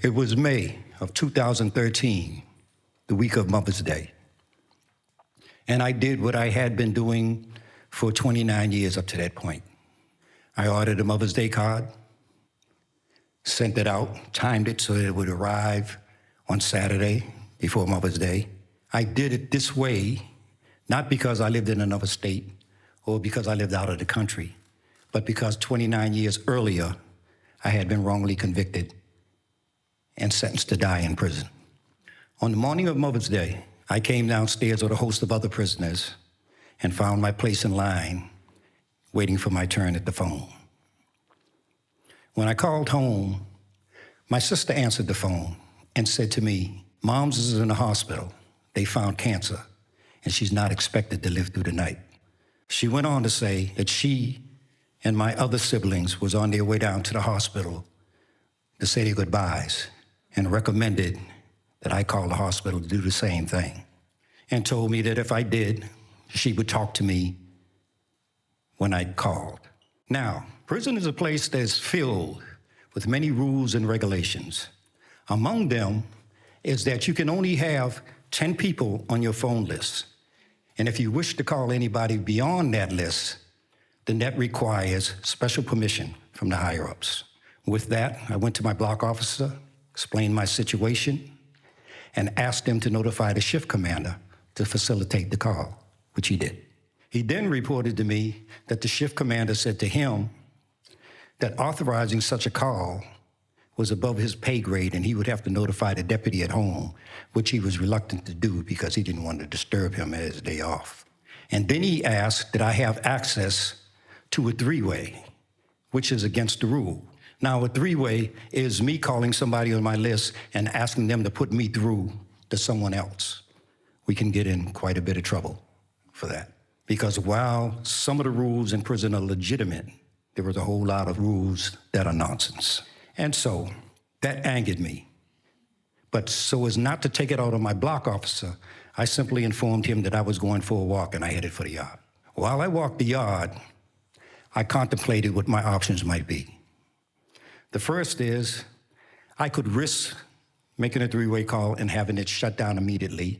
It was May of 2013, the week of Mother's Day. And I did what I had been doing for 29 years up to that point. I ordered a Mother's Day card, sent it out, timed it so that it would arrive on Saturday before Mother's Day. I did it this way, not because I lived in another state or because I lived out of the country, but because 29 years earlier, I had been wrongly convicted and sentenced to die in prison. On the morning of Mother's Day, I came downstairs with a host of other prisoners and found my place in line, waiting for my turn at the phone. When I called home, my sister answered the phone and said to me, "Mom's is in the hospital. They found cancer, and she's not expected to live through the night." She went on to say that she and my other siblings was on their way down to the hospital to say their goodbyes and recommended that I call the hospital to do the same thing, and told me that if I did, she would talk to me when I called. Now, prison is a place that's filled with many rules and regulations. Among them is that you can only have 10 people on your phone list. And if you wish to call anybody beyond that list, then that requires special permission from the higher-ups. With that, I went to my block officer, explained my situation, and asked him to notify the shift commander to facilitate the call, which he did. He then reported to me that the shift commander said to him that authorizing such a call was above his pay grade and he would have to notify the deputy at home, which he was reluctant to do because he didn't want to disturb him at his day off. And then he asked, did I have access to a three-way, which is against the rule. Now, a three-way is me calling somebody on my list and asking them to put me through to someone else. We can get in quite a bit of trouble for that. Because while some of the rules in prison are legitimate, there was a whole lot of rules that are nonsense. And so that angered me. But so as not to take it out on my block officer, I simply informed him that I was going for a walk and I headed for the yard. While I walked the yard, I contemplated what my options might be. The first is I could risk making a three-way call and having it shut down immediately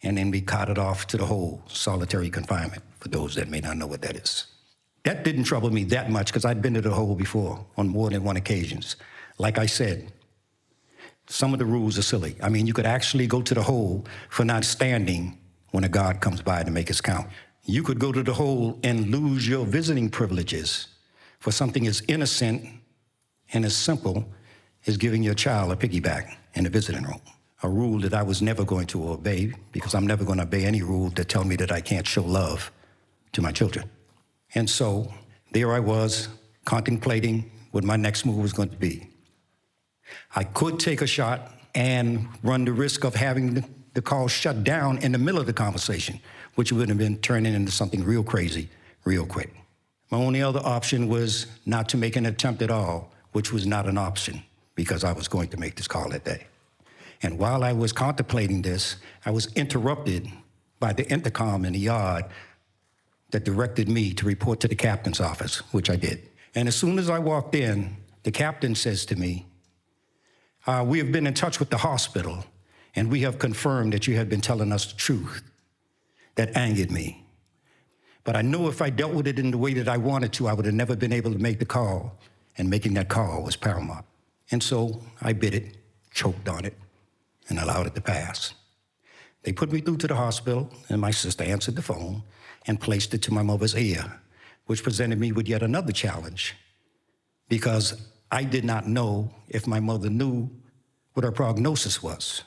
and then be carted off to the whole solitary confinement, for those that may not know what that is. That didn't trouble me that much because I'd been to the hole before on more than one occasions. Like I said, some of the rules are silly. I mean, you could actually go to the hole for not standing when a guard comes by to make his count. You could go to the hole and lose your visiting privileges for something as innocent and as simple as giving your child a piggyback in the visiting room. A rule that I was never going to obey because I'm never going to obey any rule that tell me that I can't show love to my children. And so there I was contemplating what my next move was going to be. I could take a shot and run the risk of having the call shut down in the middle of the conversation, which would have been turning into something real crazy real quick. My only other option was not to make an attempt at all, which was not an option because I was going to make this call that day. And while I was contemplating this, I was interrupted by the intercom in the yard that directed me to report to the captain's office, which I did. And as soon as I walked in, the captain says to me, "We have been in touch with the hospital, and we have confirmed that you have been telling us the truth." That angered me. But I know if I dealt with it in the way that I wanted to, I would have never been able to make the call, and making that call was paramount. And so I bit it, choked on it, and allowed it to pass. They put me through to the hospital, and my sister answered the phone and placed it to my mother's ear, which presented me with yet another challenge because I did not know if my mother knew what her prognosis was.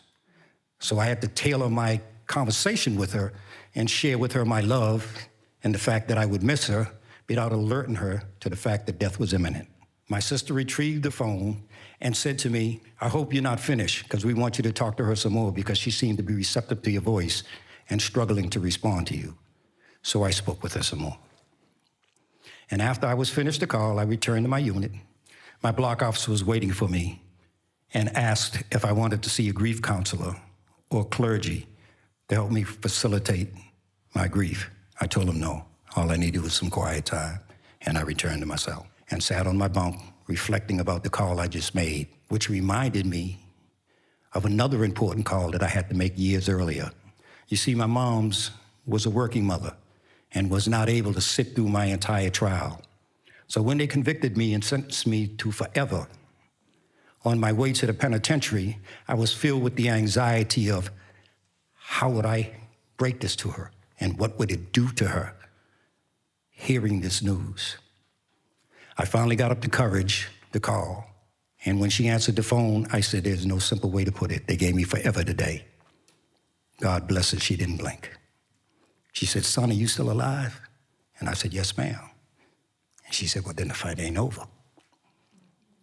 So I had to tailor my conversation with her and share with her my love and the fact that I would miss her without alerting her to the fact that death was imminent. My sister retrieved the phone and said to me, "I hope you're not finished because we want you to talk to her some more because she seemed to be receptive to your voice and struggling to respond to you." So I spoke with her some more. And after I was finished the call, I returned to my unit. My block officer was waiting for me and asked if I wanted to see a grief counselor or clergy to help me facilitate my grief. I told him no. All I needed was some quiet time, and I returned to my cell and sat on my bunk reflecting about the call I just made which reminded me of another important call that I had to make years earlier. You see, my mom's was a working mother and was not able to sit through my entire trial. So when they convicted me and sentenced me to forever, on my way to the penitentiary, I was filled with the anxiety of how would I break this to her and what would it do to her hearing this news. I finally got up the courage to call, and when she answered the phone, I said, there's no simple way to put it. They gave me forever today. God bless her, she didn't blink. She said, son, are you still alive? And I said, yes, ma'am. And she said, well, then the fight ain't over.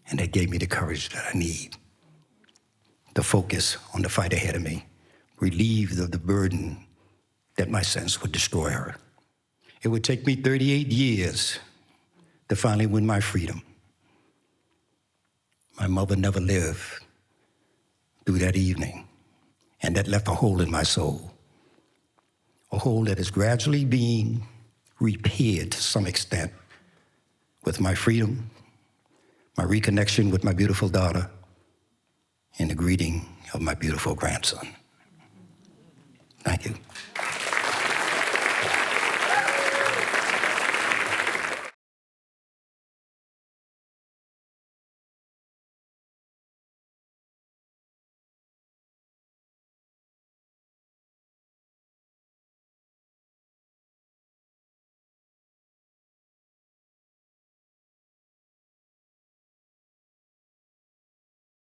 And that gave me the courage that I need to focus on the fight ahead of me, relieved of the burden that my sentence would destroy her. It would take me 38 years to finally win my freedom. My mother never lived through that evening, and that left a hole in my soul, a hole that is gradually being repaired to some extent with my freedom, my reconnection with my beautiful daughter, and the greeting of my beautiful grandson. Thank you.